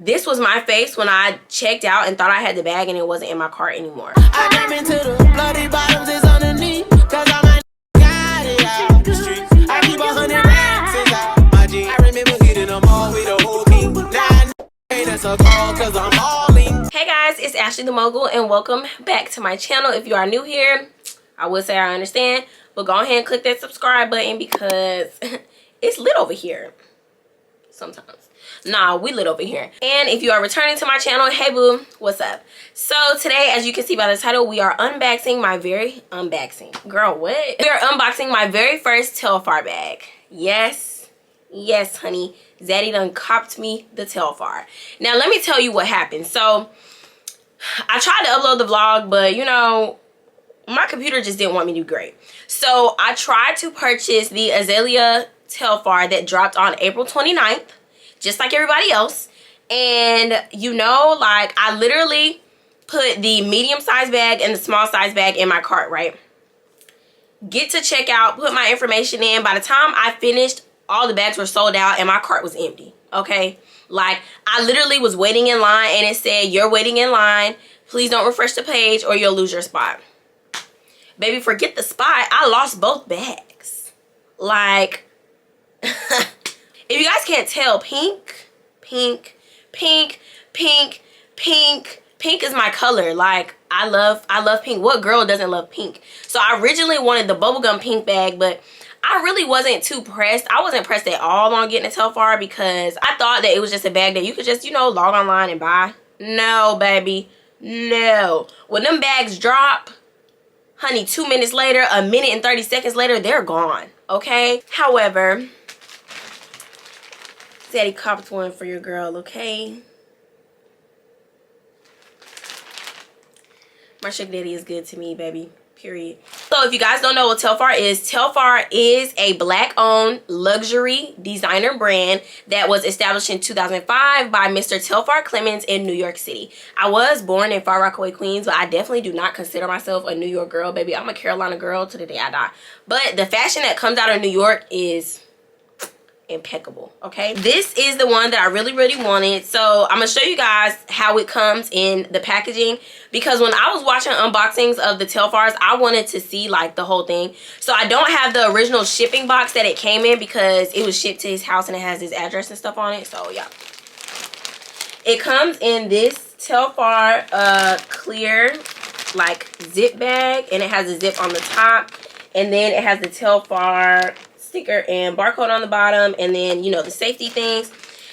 This was my face when I checked out and thought I had the bag and it wasn't in my cart anymore. I came into the bloody bottoms is underneath, cause I'm a got it out the streets. I keep 100 racks inside my jeans. I remember hitting them all with a whole team. Now I that's a call cause I'm all in. Hey guys, it's Ashley the Mogul and welcome back to my channel. If you are new here, I would say I understand, but go ahead and click that subscribe button because it's lit over here sometimes. Nah, we lit over here. And if you are returning to my channel, hey boo, what's up? So today, as you can see by the title, we are unboxing my very girl, what? We are unboxing my very first Telfar bag. Yes, honey, Zaddy done copped me the Telfar. Now let me tell you what happened. So I tried to upload the vlog, but you know, my computer just didn't want me to do great. So I tried to purchase the Azalea Telfar that dropped on April 29th. Just like everybody else. And you know, like I literally put the medium size bag and the small size bag in my cart, right? Get to checkout, put my information in. By the time I finished, all the bags were sold out and my cart was empty. Okay, like I literally was waiting in line and it said, you're waiting in line, please don't refresh the page or you'll lose your spot. Baby, forget the spot, I lost both bags. Like if you guys can't tell, pink is my color. Like I love pink. What girl doesn't love pink? So I originally wanted the bubblegum pink bag, but I really wasn't too pressed. I wasn't pressed at all on getting a Telfar because I thought that it was just a bag that you could just, you know, log online and buy. No, baby, no. When them bags drop, honey, 2 minutes later, a minute and 30 seconds later, they're gone, okay? However, Daddy copped one for your girl, okay? My sugar daddy is good to me, baby. Period. So if you guys don't know what Telfar is a black-owned luxury designer brand that was established in 2005 by Mr. Telfar Clemens in New York City. I was born in Far Rockaway, Queens, but I definitely do not consider myself a New York girl, baby. I'm a Carolina girl to the day I die. But the fashion that comes out of New York is impeccable, okay? This is the one that I really wanted. So I'm gonna show you guys how it comes in the packaging, because when I was watching unboxings of the Telfars, I wanted to see like the whole thing. So I don't have the original shipping box that it came in because it was shipped to his house and it has his address and stuff on it. So yeah, it comes in this Telfar clear like zip bag, and it has a zip on the top, and then it has the Telfar sticker and barcode on the bottom, and then you know the safety things.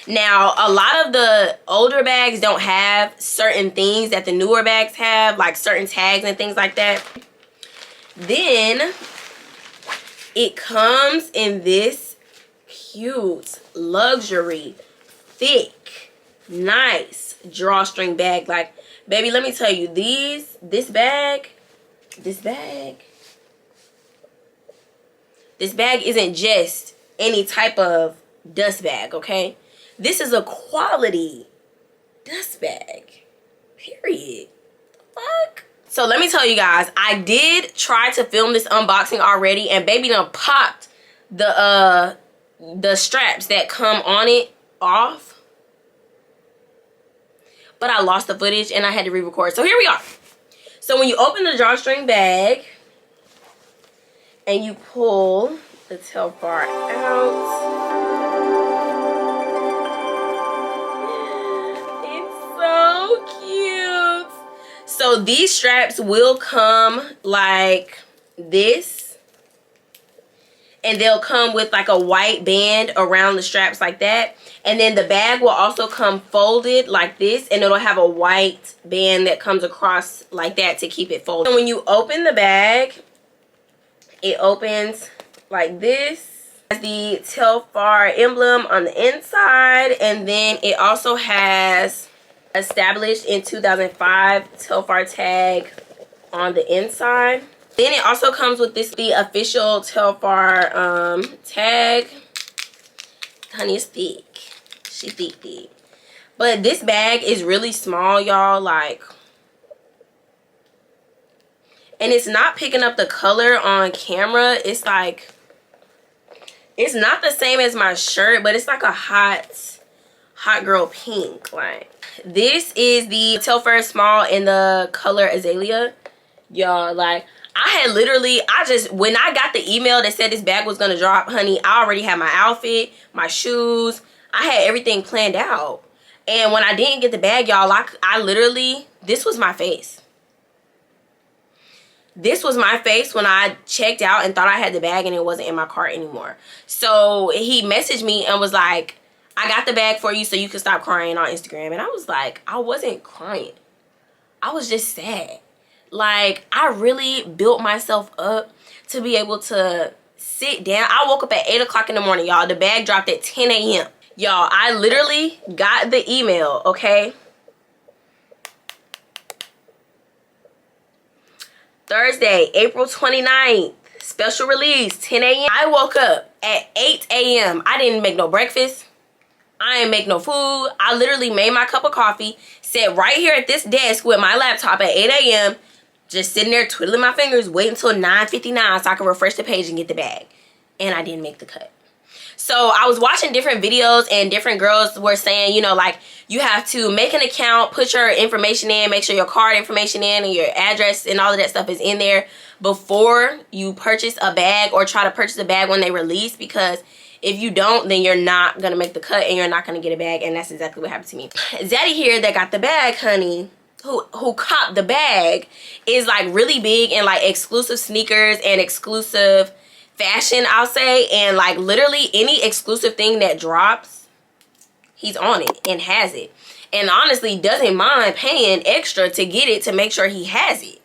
Now a lot of the older bags don't have certain things that the newer bags have, like certain tags and things like that. Then it comes in this cute luxury thick nice drawstring bag. Like baby, let me tell you, this bag isn't just any type of dust bag, okay? This is a quality dust bag, period. Fuck. So let me tell you guys, I did try to film this unboxing already, and baby done popped the straps that come on it off. But I lost the footage and I had to re-record. So here we are. So when you open the drawstring bag, and you pull the Telfar out. It's so cute. So these straps will come like this. And they'll come with like a white band around the straps like that. And then the bag will also come folded like this. And it'll have a white band that comes across like that to keep it folded. And when you open the bag, it opens like this. It has the Telfar emblem on the inside, and then it also has established in 2005 Telfar tag on the inside. Then it also comes with the official Telfar tag. Honey, it's thick. She thick. But this bag is really small, y'all. Like, and it's not picking up the color on camera. It's like, it's not the same as my shirt, but it's like a hot hot girl pink. Like, this is the Telfar small in the color Azalea. Y'all, like, I had literally, when I got the email that said this bag was gonna drop, honey, I already had my outfit, my shoes. I had everything planned out. And when I didn't get the bag, y'all, I literally, this was my face. This was my face when I checked out and thought I had the bag and it wasn't in my cart anymore. So he messaged me and was like, I got the bag for you so you can stop crying on Instagram. And I was like, I wasn't crying. I was just sad. Like, I really built myself up to be able to sit down. I woke up at 8 o'clock in the morning, y'all. The bag dropped at 10 a.m. Y'all, I literally got the email, okay? Thursday, April 29th, special release, 10 a.m. I woke up at 8 a.m. I didn't make no breakfast. I didn't make no food. I literally made my cup of coffee, sat right here at this desk with my laptop at 8 a.m., just sitting there twiddling my fingers, waiting until 9:59 so I can refresh the page and get the bag. And I didn't make the cut. So I was watching different videos and different girls were saying, you know, like, you have to make an account, put your information in, make sure your card information in and your address and all of that stuff is in there before you purchase a bag or try to purchase a bag when they release, because if you don't, then you're not going to make the cut and you're not going to get a bag. And that's exactly what happened to me. Zaddy here that got the bag, honey, who copped the bag, is like really big in like exclusive sneakers and exclusive fashion, I'll say. And like literally any exclusive thing that drops, he's on it and has it. And honestly doesn't mind paying extra to get it, to make sure he has it,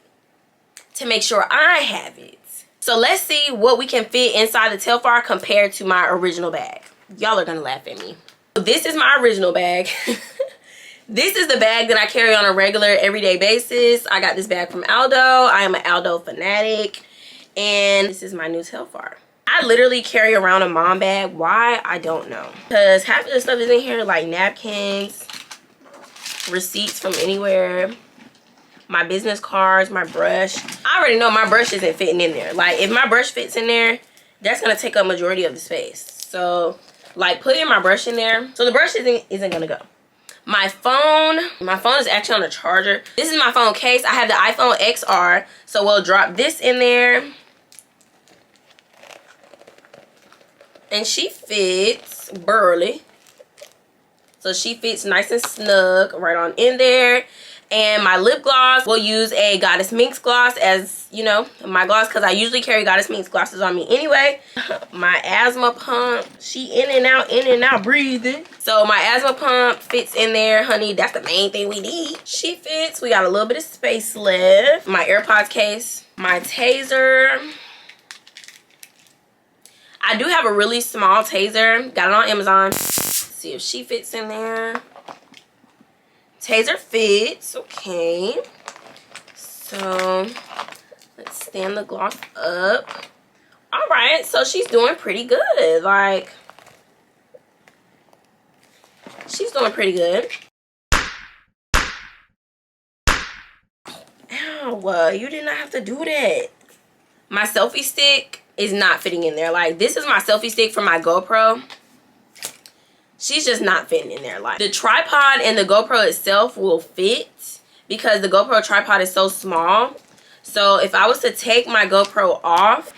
to make sure I have it. So let's see what we can fit inside the Telfar compared to my original bag. Y'all are gonna laugh at me. This is my original bag. This is the bag that I carry on a regular everyday basis. I got this bag from Aldo. I am an Aldo fanatic. And this is my new Telfar. I literally carry around a mom bag. Why? I don't know. Because half of the stuff is in here, like napkins, receipts from anywhere, my business cards, my brush. I already know my brush isn't fitting in there. Like, if my brush fits in there, that's going to take up majority of the space. So, like, putting my brush in there. So, the brush isn't going to go. My phone is actually on a charger. This is my phone case. I have the iPhone XR. So, we'll drop this in there. And she fits burly. So, she fits nice and snug right on in there. And my lip gloss, we'll use a Goddess Minx gloss as, you know, my gloss, because I usually carry Goddess Minx glosses on me anyway. My asthma pump, she in and out breathing. So my asthma pump fits in there, honey. That's the main thing we need. She fits. We got a little bit of space left. My AirPods case, my taser. I do have a really small taser. Got it on Amazon. Let's see if she fits in there. Taser fits, okay. So let's stand the gloss up. All right, so she's doing pretty good. Like, she's doing pretty good. Ow, you did not have to do that. My selfie stick is not fitting in there. Like, this is my selfie stick for my GoPro. She's just not fitting in there. Like, the tripod and the GoPro itself will fit because the GoPro tripod is so small. So if I was to take my GoPro off,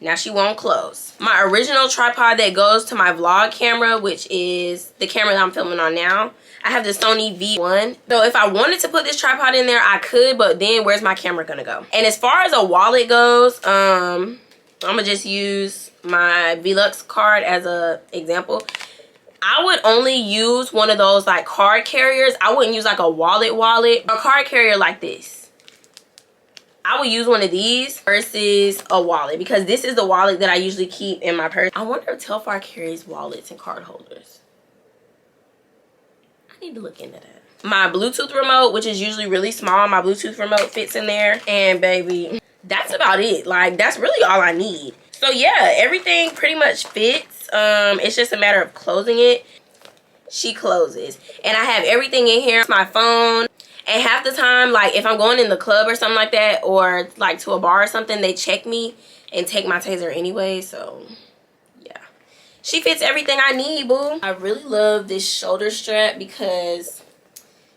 now she won't close. My original tripod that goes to my vlog camera, which is the camera that I'm filming on now, I have the Sony V1. So if I wanted to put this tripod in there, I could, but then where's my camera gonna go? And as far as a wallet goes, I'm gonna just use my Velux card as a example. I would only use one of those like card carriers. I wouldn't use like a wallet, a card carrier like this. I would use one of these versus a wallet, because this is the wallet that I usually keep in my purse. I wonder if Telfar carries wallets and card holders. I need to look into that. My Bluetooth remote, which is usually really small, my Bluetooth remote fits in there. And baby, that's about it. Like, that's really all I need. So yeah, everything pretty much fits. It's just a matter of closing it. She closes. And I have everything in here. My phone. And half the time, like, if I'm going in the club or something like that, or like to a bar or something, they check me and take my taser anyway. So yeah, She fits everything I need, boo. I really love this shoulder strap because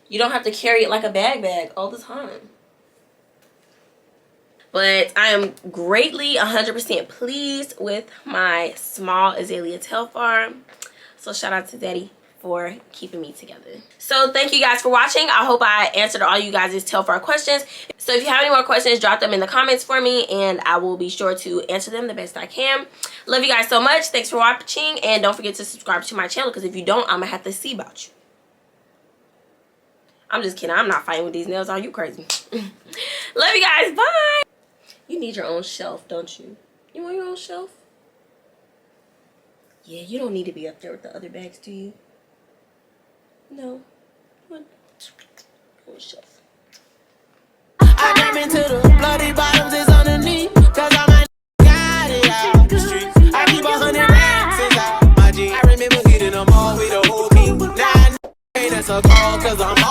you don't have to carry it like a bag all the time. But I am greatly 100% pleased with my small Azalea Telfar. So shout out to Daddy for keeping me together. So thank you guys for watching. I hope I answered all you guys' Telfar questions. So if you have any more questions, drop them in the comments for me and I will be sure to answer them the best I can. Love you guys so much. Thanks for watching, and don't forget to subscribe to my channel because if you don't, I'm gonna have to see about you. I'm just kidding. I'm not fighting with these nails. Are you crazy? Love you guys. Bye. You need your own shelf, don't you? You want your own shelf? Yeah, you don't need to be up there with the other bags, do you? No. You want your own shelf. I came into the bloody bottoms is underneath, cause all my got it out the streets. I keep 100 racks inside my jeans. I remember hitting them all with the whole team. Now I ain't that's a call, cause I'm